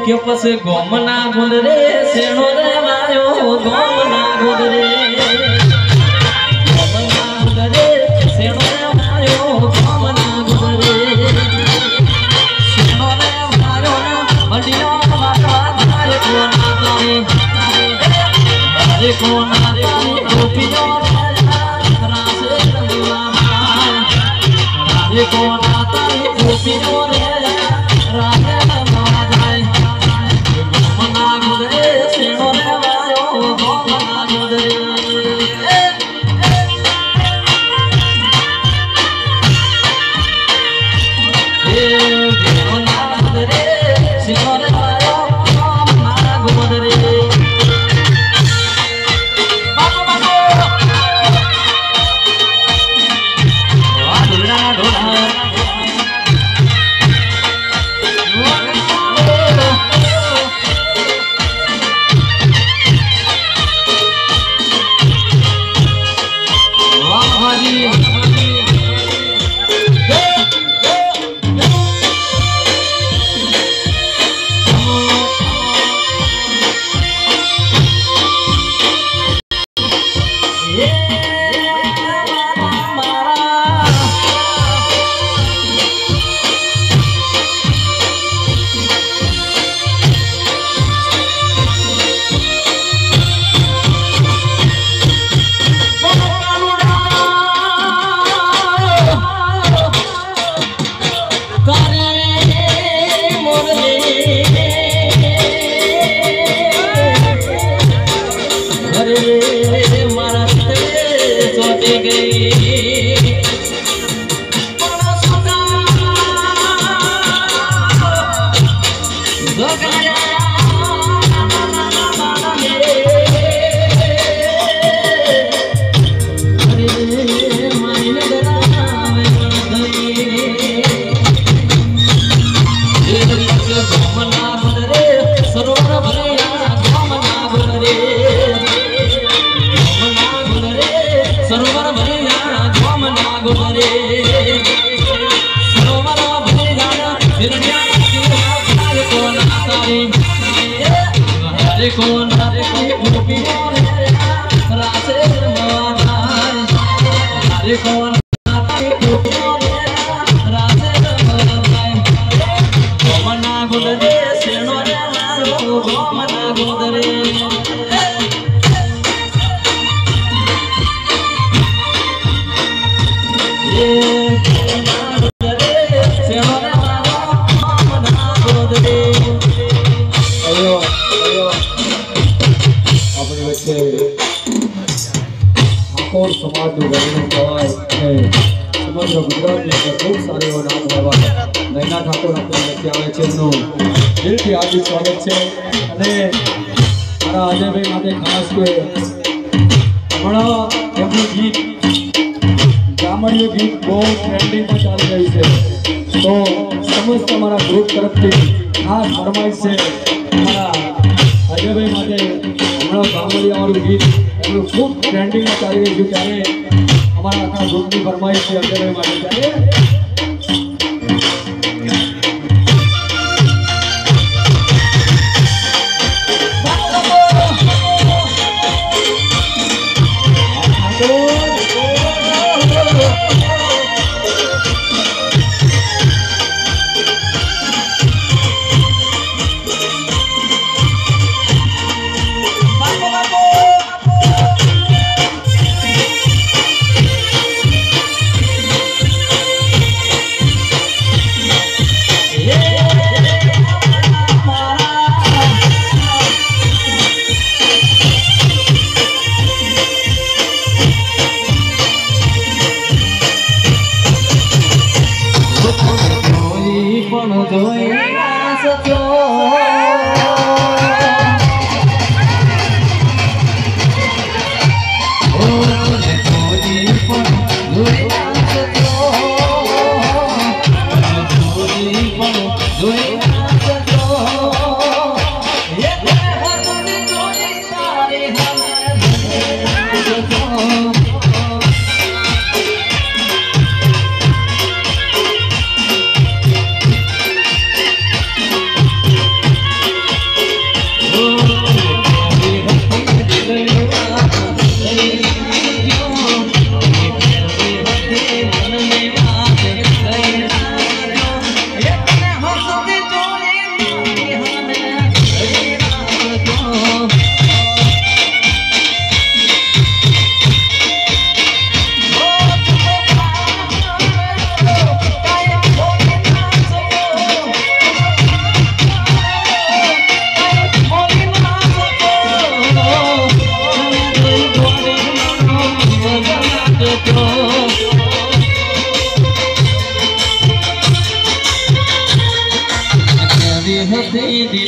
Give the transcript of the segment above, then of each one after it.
કે પછી ગોમના ગુંદરે શેણો રે વાયો ગોમના ગુંદરે શેણો રે વાયો ગોમના ગુંદરે શેણો રે વાયો મંડિયો વાતવા ધારે કોના તારે ધારે કોના રે ગોપીઓ રાસે રંગલા ધારે કોના તારે ગોપીઓ રે રાસે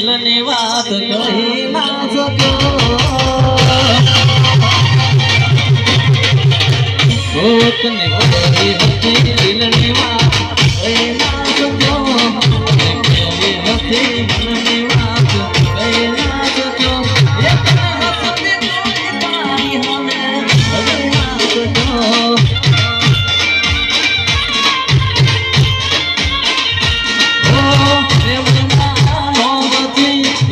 દિલની વાત કહી ના શક્યો કોકને કરી હતી દિલની વાત કહી ના શક્યો કેવી હતી મનની વાત કહી ના શક્યો એકને હસતી જોઈ તારી હમે કહી ના શક્યો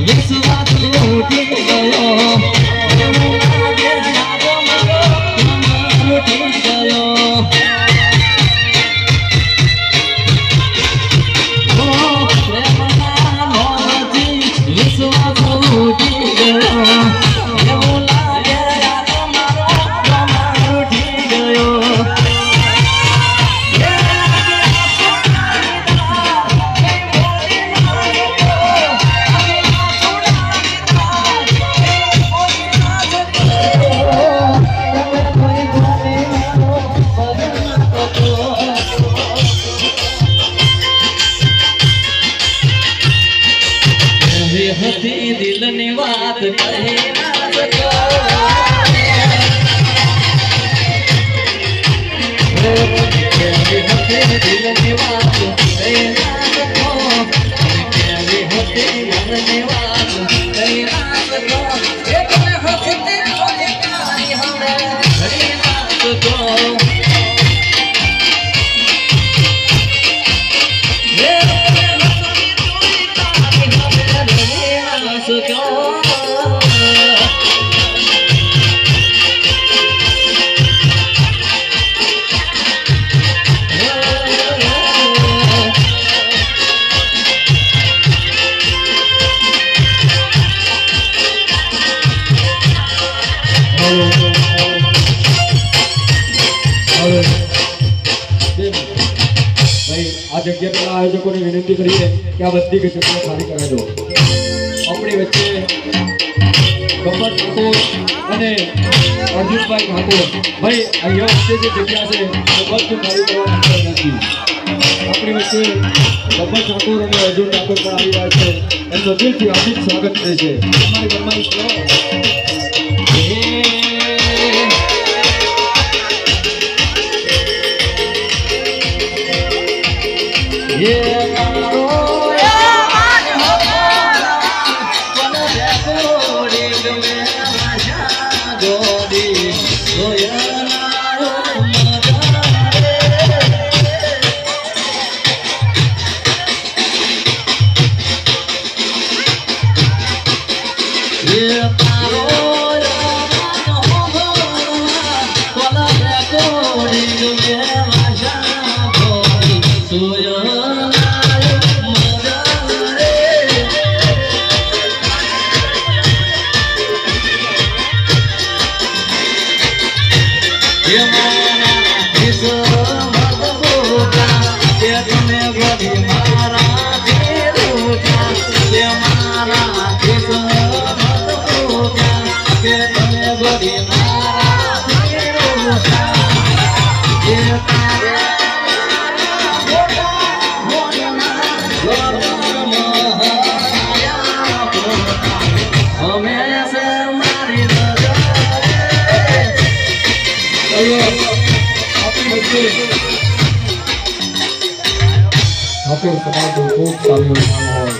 વિશ્વાસ લૂટી ગયો લૂટી ગયો પ્રેમના મોહથી વિશ્વાસ લૂટી ગયો એવું લાગે તમારો લૂટી ગયો હતી દિલની વાત કહી ના શક્યો કેવી હતી દિલની વાત કહી ના શક્યો કેવી હતી મનની વાત કહી ના શક્યો એકને હસતી જોઈ તારી હમે કહી ના શક્યો આ જગ્યાના આયોજકોને વિનંતી કરીએ કે આ બધી જગ્યા ખાલી કરાવી દો. આપણી વચ્ચે ગબ્બર ઠાકોર અને અર્જુનભાઈ ઠાકોર ભાઈ અહીંયા વચ્ચે જે જગ્યા છે એ બધું ખાલી કરવાની નથી. આપણી વચ્ચે ગબ્બર ઠાકોર અને અર્જુન ઠાકોર પણ આવી રહ્યા છે. એમનું દિલથી હાર્દિક સ્વાગત કરે છે. તમારી ફરમાઈશ ઠાકોર સમાજનું ખૂબ સારું યોગદાન હોય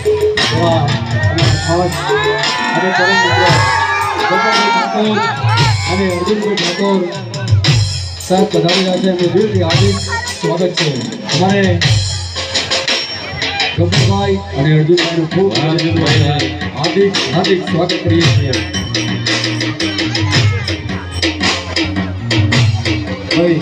એવા ખાસ અને પરમ મિત્ર ગબ્બરભાઈ ઠાકોર અને અર્જુનભાઈ ઠાકોર સાહેબ પધારી રહ્યા છે. એમનું દિલથી હાર્દિક સ્વાગત છે. અમારે ગબ્બરભાઈ અને અર્જુનભાઈનું ખૂબ હાર્દિક સ્વાગત કરીએ છીએ. ભાઈ